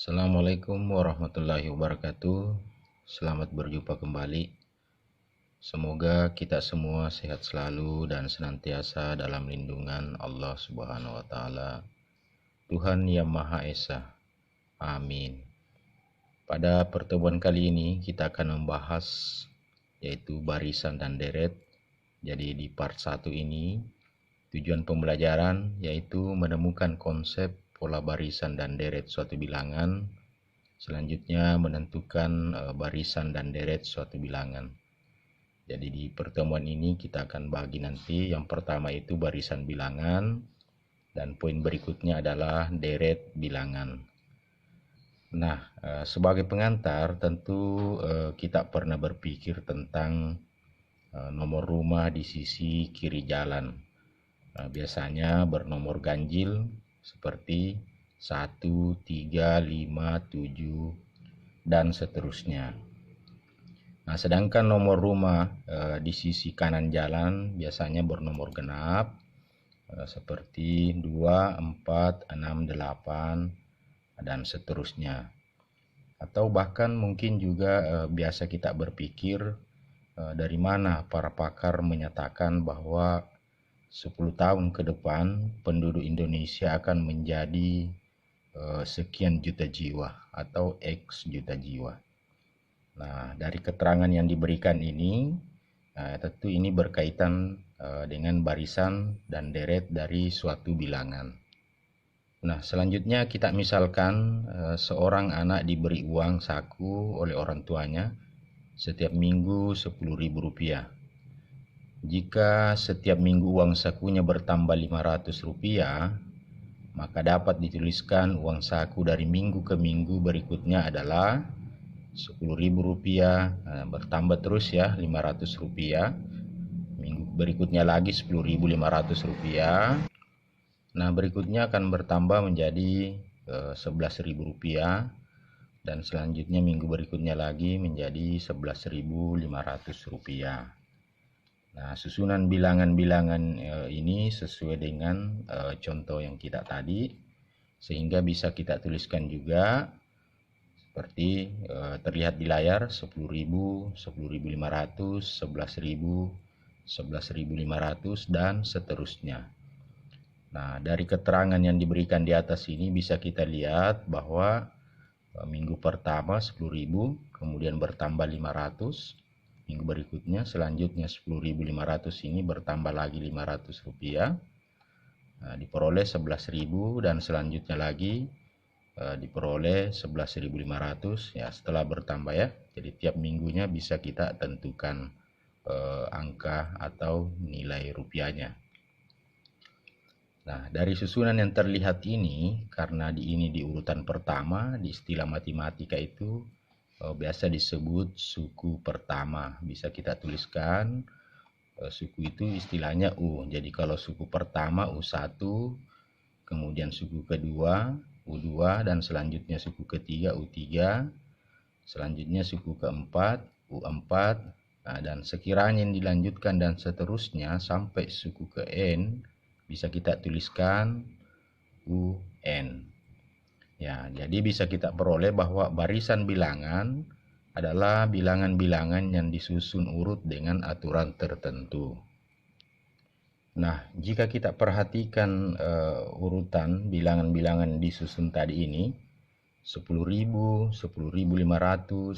Assalamualaikum warahmatullahi wabarakatuh. Selamat berjumpa kembali. Semoga kita semua sehat selalu dan senantiasa dalam lindungan Allah Subhanahu wa taala, Tuhan Yang Maha Esa. Amin. Pada pertemuan kali ini kita akan membahas yaitu barisan dan deret. Jadi di part 1 ini tujuan pembelajaran yaitu menemukan konsep pola barisan dan deret suatu bilangan. Selanjutnya menentukan barisan dan deret suatu bilangan. Jadi di pertemuan ini kita akan bagi nanti yang pertama itu barisan bilangan dan poin berikutnya adalah deret bilangan. Nah, sebagai pengantar tentu kita pernah berpikir tentang nomor rumah di sisi kiri jalan. Biasanya bernomor ganjil seperti 1, 3, 5, 7, dan seterusnya. Nah, sedangkan nomor rumah di sisi kanan jalan biasanya bernomor genap seperti 2, 4, 6, 8, dan seterusnya. Atau bahkan mungkin juga biasa kita berpikir dari mana para pakar menyatakan bahwa 10 tahun ke depan penduduk Indonesia akan menjadi sekian juta jiwa atau X juta jiwa. Nah, dari keterangan yang diberikan ini, tentu ini berkaitan dengan barisan dan deret dari suatu bilangan. Nah, selanjutnya kita misalkan seorang anak diberi uang saku oleh orang tuanya setiap minggu Rp10.000. Jika setiap minggu uang sakunya bertambah Rp500, maka dapat dituliskan uang saku dari minggu ke minggu berikutnya adalah Rp10.000, bertambah terus ya Rp500. Minggu berikutnya lagi Rp10.500. Nah, berikutnya akan bertambah menjadi Rp11.000 dan selanjutnya minggu berikutnya lagi menjadi Rp11.500. Nah, susunan bilangan-bilangan ini sesuai dengan contoh yang kita tadi, sehingga bisa kita tuliskan juga seperti terlihat di layar 10.000, 10.500, 11.000, 11.500, dan seterusnya. Nah, dari keterangan yang diberikan di atas ini bisa kita lihat bahwa minggu pertama 10.000, kemudian bertambah 500. Minggu berikutnya selanjutnya 10.500 ini bertambah lagi Rp500. Nah, diperoleh 11.000 dan selanjutnya lagi diperoleh 11.500 ya, setelah bertambah ya. Jadi tiap minggunya bisa kita tentukan angka atau nilai rupiahnya. Nah, dari susunan yang terlihat ini, karena ini di urutan pertama, di istilah matematika itu biasa disebut suku pertama. Bisa kita tuliskan suku itu istilahnya U. Jadi kalau suku pertama U1, kemudian suku kedua U2, dan selanjutnya suku ketiga U3, selanjutnya suku keempat U4, dan sekiranya yang dilanjutkan dan seterusnya sampai suku ke N, bisa kita tuliskan UN. Ya, jadi bisa kita peroleh bahwa barisan bilangan adalah bilangan-bilangan yang disusun urut dengan aturan tertentu. Nah, jika kita perhatikan urutan bilangan-bilangan disusun tadi ini, 10.000, 10.500, 11.000,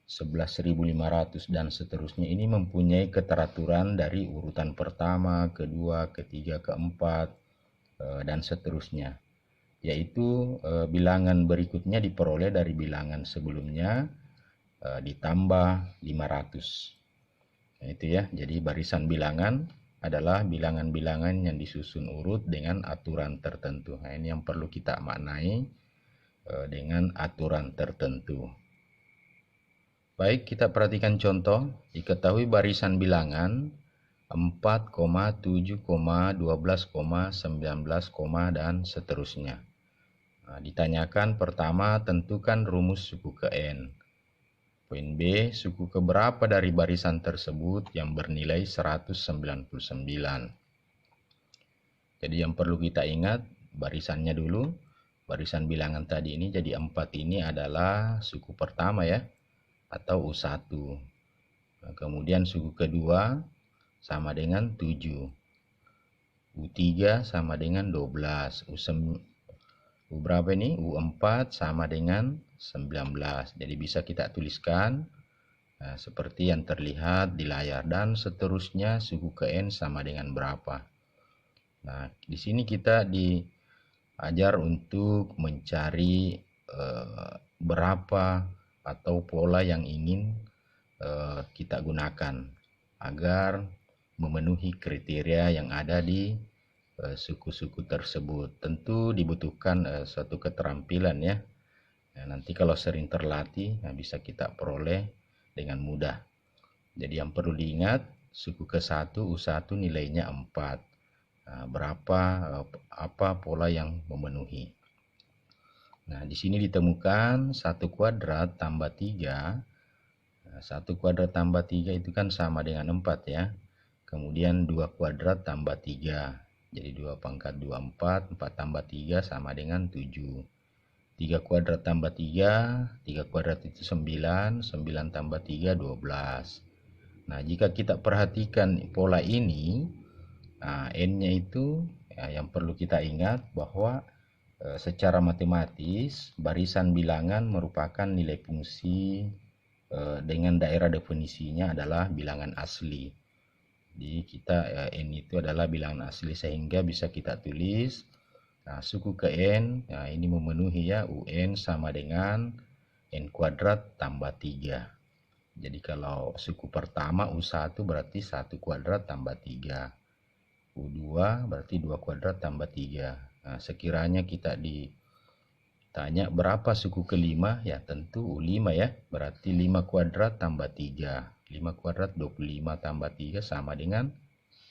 11.500, dan seterusnya ini mempunyai keteraturan dari urutan pertama, kedua, ketiga, keempat, dan seterusnya. Yaitu bilangan berikutnya diperoleh dari bilangan sebelumnya ditambah 500. Nah, itu ya, jadi barisan bilangan adalah bilangan-bilangan yang disusun urut dengan aturan tertentu. Nah, ini yang perlu kita maknai dengan aturan tertentu. Baik, kita perhatikan contoh. Diketahui barisan bilangan 4, 7, 12, 19, dan seterusnya. Nah, ditanyakan pertama, tentukan rumus suku ke N. Poin B, suku keberapa dari barisan tersebut yang bernilai 199. Jadi yang perlu kita ingat barisannya dulu. barisan bilangan tadi ini jadi 4 ini adalah suku pertama ya, atau U1. Nah, kemudian suku kedua sama dengan 7. U3 sama dengan 12. U berapa ini? U4 sama dengan 19. Jadi bisa kita tuliskan seperti yang terlihat di layar, dan seterusnya suku ke N sama dengan berapa. Nah, di sini kita diajar untuk mencari berapa atau pola yang ingin kita gunakan agar memenuhi kriteria yang ada di suku-suku tersebut. Tentu dibutuhkan suatu keterampilan ya. Nanti kalau sering terlatih bisa kita peroleh dengan mudah. Jadi yang perlu diingat, suku ke-1 U1 nilainya 4. Berapa apa pola yang memenuhi. Nah, di sini ditemukan 1 kuadrat tambah 3. 1 kuadrat tambah 3 itu kan sama dengan 4 ya. Kemudian 2 kuadrat tambah 3. Jadi 2 pangkat 2, 4. 4 tambah 3 sama dengan 7. 3 kuadrat tambah 3, 3 kuadrat itu 9, 9 tambah 3, 12. Nah, jika kita perhatikan pola ini, N-nya itu yang perlu kita ingat bahwa secara matematis barisan bilangan merupakan nilai fungsi dengan daerah definisinya adalah bilangan asli. Jadi kita N itu adalah bilangan asli, sehingga bisa kita tulis suku ke N, ini memenuhi ya, UN sama dengan N kuadrat tambah 3. Jadi kalau suku pertama U1 berarti 1 kuadrat tambah 3. U2 berarti 2 kuadrat tambah 3. Nah, sekiranya kita ditanya berapa suku kelima, ya tentu U5 ya. Berarti 5 kuadrat tambah 3. 5 kuadrat 25 tambah 3 sama dengan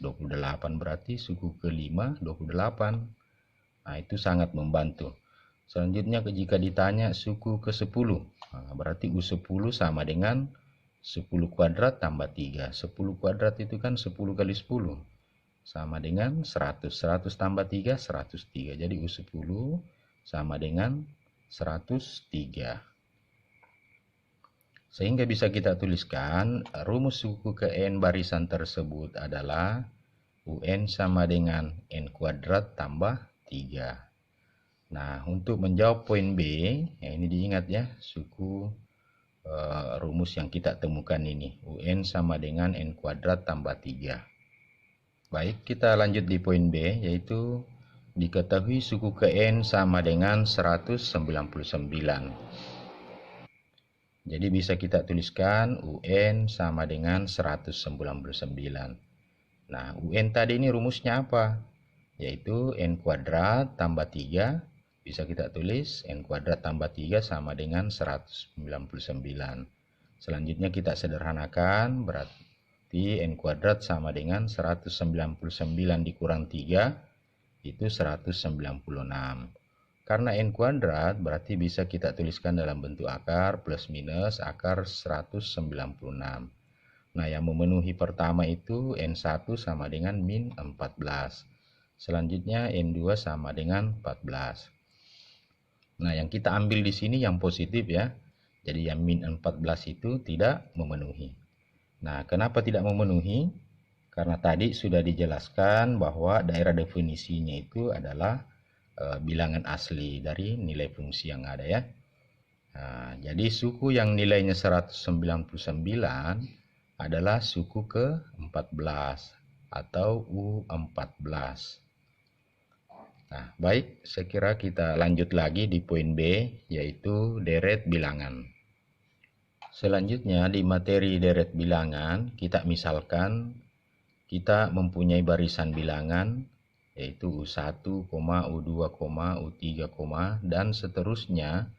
28. Berarti suku kelima 28. Nah, itu sangat membantu. Selanjutnya jika ditanya suku ke-10, berarti U10 sama dengan 10 kuadrat tambah 3. 10 kuadrat itu kan 10 kali 10. Sama dengan 100. 100 tambah 3, 103. Jadi U10 sama dengan 103. Sehingga bisa kita tuliskan rumus suku ke N barisan tersebut adalah UN sama dengan N kuadrat tambah 3. Nah, untuk menjawab poin B, ya ini diingat ya, suku rumus yang kita temukan ini, UN sama dengan N kuadrat tambah 3. Baik, kita lanjut di poin B, yaitu diketahui suku ke N sama dengan 199. Jadi bisa kita tuliskan UN sama dengan 199. Nah, UN tadi ini rumusnya apa? Yaitu N kuadrat tambah 3, bisa kita tulis N kuadrat tambah 3 sama dengan 199. Selanjutnya kita sederhanakan, berarti N kuadrat sama dengan 199 dikurang 3, itu 196. Karena N kuadrat berarti bisa kita tuliskan dalam bentuk akar plus minus akar 196. Nah, yang memenuhi pertama itu N1 sama dengan min 14. Selanjutnya N2 sama dengan 14. Nah, yang kita ambil di sini yang positif ya. Jadi yang min 14 itu tidak memenuhi. Nah, kenapa tidak memenuhi? Karena tadi sudah dijelaskan bahwa daerah definisinya itu adalah bilangan asli dari nilai fungsi yang ada ya. Nah, jadi suku yang nilainya 199 adalah suku ke-14 atau U14. Nah, baik, saya kira kita lanjut lagi di poin B, yaitu deret bilangan. Selanjutnya di materi deret bilangan, kita misalkan kita mempunyai barisan bilangan, yaitu U1, U2, U3, dan seterusnya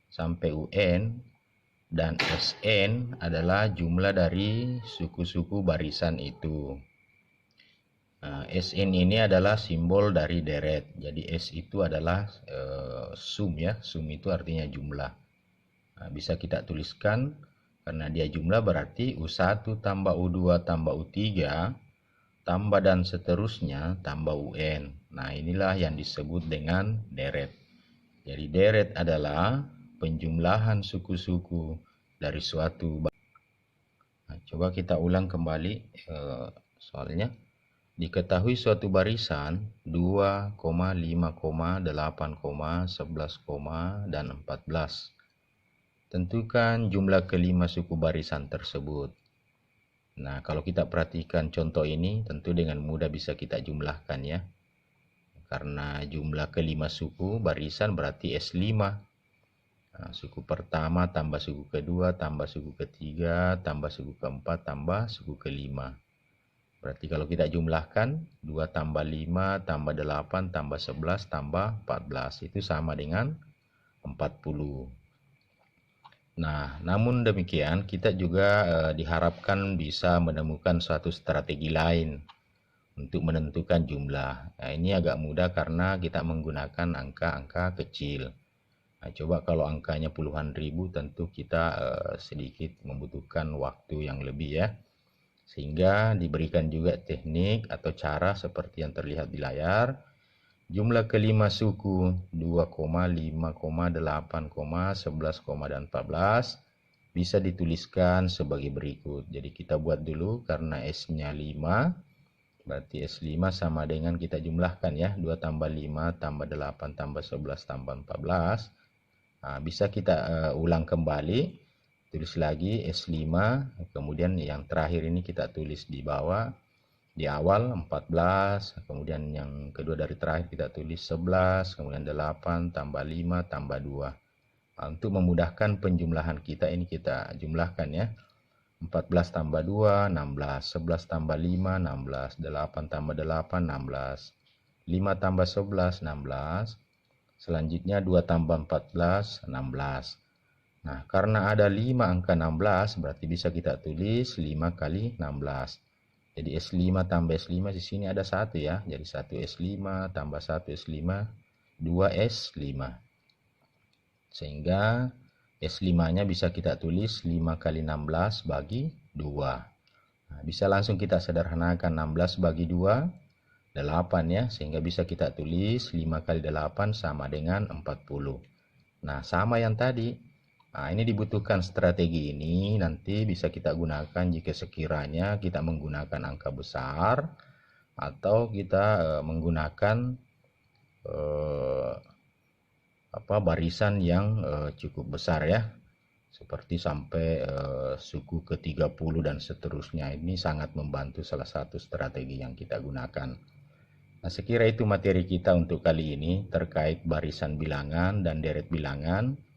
sampai UN, dan SN adalah jumlah dari suku-suku barisan itu. Nah, SN ini adalah simbol dari deret. Jadi S itu adalah sum ya. Sum itu artinya jumlah. Nah, bisa kita tuliskan karena dia jumlah berarti U1 tambah U2 tambah U3 tambah dan seterusnya tambah UN. Nah, inilah yang disebut dengan deret. Jadi deret adalah penjumlahan suku-suku dari suatu. Nah, coba kita ulang kembali soalnya. Diketahui suatu barisan 2, 5, 8, 11, dan 14. Tentukan jumlah kelima suku barisan tersebut. Nah, kalau kita perhatikan contoh ini, tentu dengan mudah bisa kita jumlahkan ya. Karena jumlah kelima suku barisan berarti S5. Nah, suku pertama tambah suku kedua, tambah suku ketiga, tambah suku keempat, tambah suku kelima. Berarti kalau kita jumlahkan 2 tambah 5 tambah 8 tambah 11 tambah 14 itu sama dengan 40. Nah, namun demikian kita juga diharapkan bisa menemukan suatu strategi lain untuk menentukan jumlah. Nah, ini agak mudah karena kita menggunakan angka-angka kecil. Nah, coba kalau angkanya puluhan ribu tentu kita sedikit membutuhkan waktu yang lebih ya. Sehingga diberikan juga teknik atau cara seperti yang terlihat di layar. Jumlah kelima suku 2, 5, 8, 11, dan 14 bisa dituliskan sebagai berikut. Jadi kita buat dulu karena S-nya 5. Berarti S5 sama dengan kita jumlahkan ya. 2 tambah 5 tambah 8 tambah 11 tambah 14. Nah, bisa kita ulang kembali. Tulis lagi S5, kemudian yang terakhir ini kita tulis di bawah, di awal 14, kemudian yang kedua dari terakhir kita tulis 11, kemudian 8 tambah 5 tambah 2. Nah, untuk memudahkan penjumlahan kita ini kita jumlahkan ya. 14 tambah 2, 16, 11 tambah 5, 16, 8 tambah 8, 16, 5 tambah 11, 16, selanjutnya 2 tambah 14, 16. Nah, karena ada 5 angka 16, berarti bisa kita tulis 5 kali 16. Jadi S5 tambah S5 di sini ada 1 ya. Jadi 1 S5 tambah 1 S5, 2 S5. Sehingga S5-nya bisa kita tulis 5 kali 16 bagi 2. Nah, bisa langsung kita sederhanakan 16 bagi 2, 8 ya. Sehingga bisa kita tulis 5 kali 8 sama dengan 40. Nah, sama yang tadi. Nah, ini dibutuhkan strategi ini nanti bisa kita gunakan jika sekiranya kita menggunakan angka besar atau kita menggunakan barisan yang cukup besar ya. Seperti sampai suku ke-30 dan seterusnya. Ini sangat membantu, salah satu strategi yang kita gunakan. Nah, sekira itu materi kita untuk kali ini terkait barisan bilangan dan deret bilangan.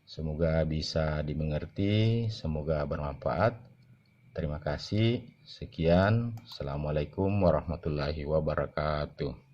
Semoga bisa dimengerti, semoga bermanfaat. Terima kasih. Sekian. Assalamualaikum warahmatullahi wabarakatuh.